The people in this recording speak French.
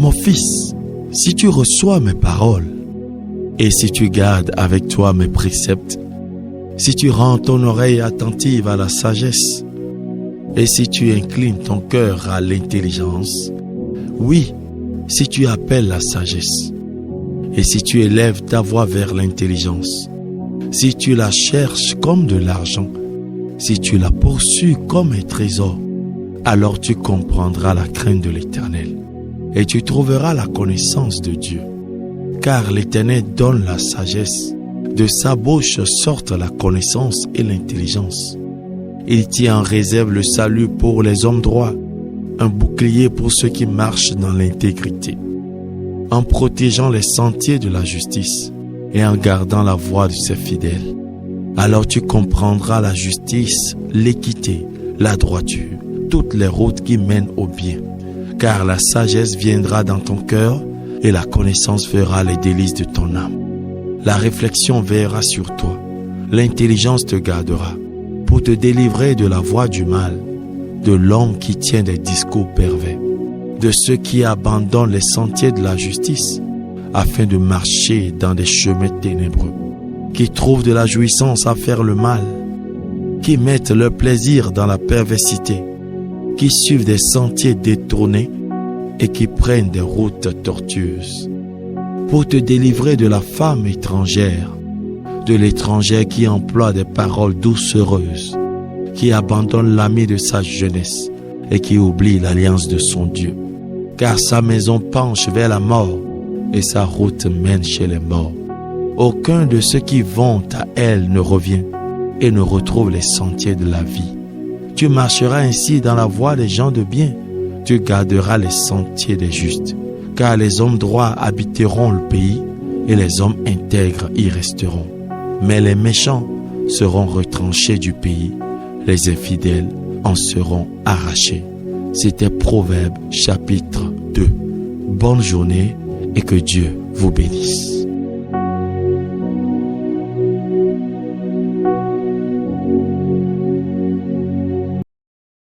Mon fils, si tu reçois mes paroles, et si tu gardes avec toi mes préceptes, si tu rends ton oreille attentive à la sagesse, et si tu inclines ton cœur à l'intelligence, oui, si tu appelles la sagesse, et si tu élèves ta voix vers l'intelligence, si tu la cherches comme de l'argent, si tu la poursuis comme un trésor, alors tu comprendras la crainte de l'Éternel, et tu trouveras la connaissance de Dieu. Car l'Éternel donne la sagesse, de sa bouche sortent la connaissance et l'intelligence. Il tient en réserve le salut pour les hommes droits, un bouclier pour ceux qui marchent dans l'intégrité, en protégeant les sentiers de la justice et en gardant la voie de ses fidèles. Alors tu comprendras la justice, l'équité, la droiture, toutes les routes qui mènent au bien. Car la sagesse viendra dans ton cœur et la connaissance fera les délices de ton âme. La réflexion veillera sur toi, l'intelligence te gardera pour te délivrer de la voie du mal, de l'homme qui tient des discours pervers, de ceux qui abandonnent les sentiers de la justice afin de marcher dans des chemins ténébreux, qui trouvent de la jouissance à faire le mal, qui mettent leur plaisir dans la perversité, qui suivent des sentiers détournés et qui prennent des routes tortueuses, pour te délivrer de la femme étrangère, de l'étranger qui emploie des paroles doucereuses, qui abandonne l'ami de sa jeunesse et qui oublie l'alliance de son Dieu. Car sa maison penche vers la mort et sa route mène chez les morts. Aucun de ceux qui vont à elle ne revient et ne retrouve les sentiers de la vie. Tu marcheras ainsi dans la voie des gens de bien, tu garderas les sentiers des justes, car les hommes droits habiteront le pays et les hommes intègres y resteront. Mais les méchants seront retranchés du pays, les infidèles en seront arrachés. C'était Proverbe chapitre 2. Bonne journée et que Dieu vous bénisse.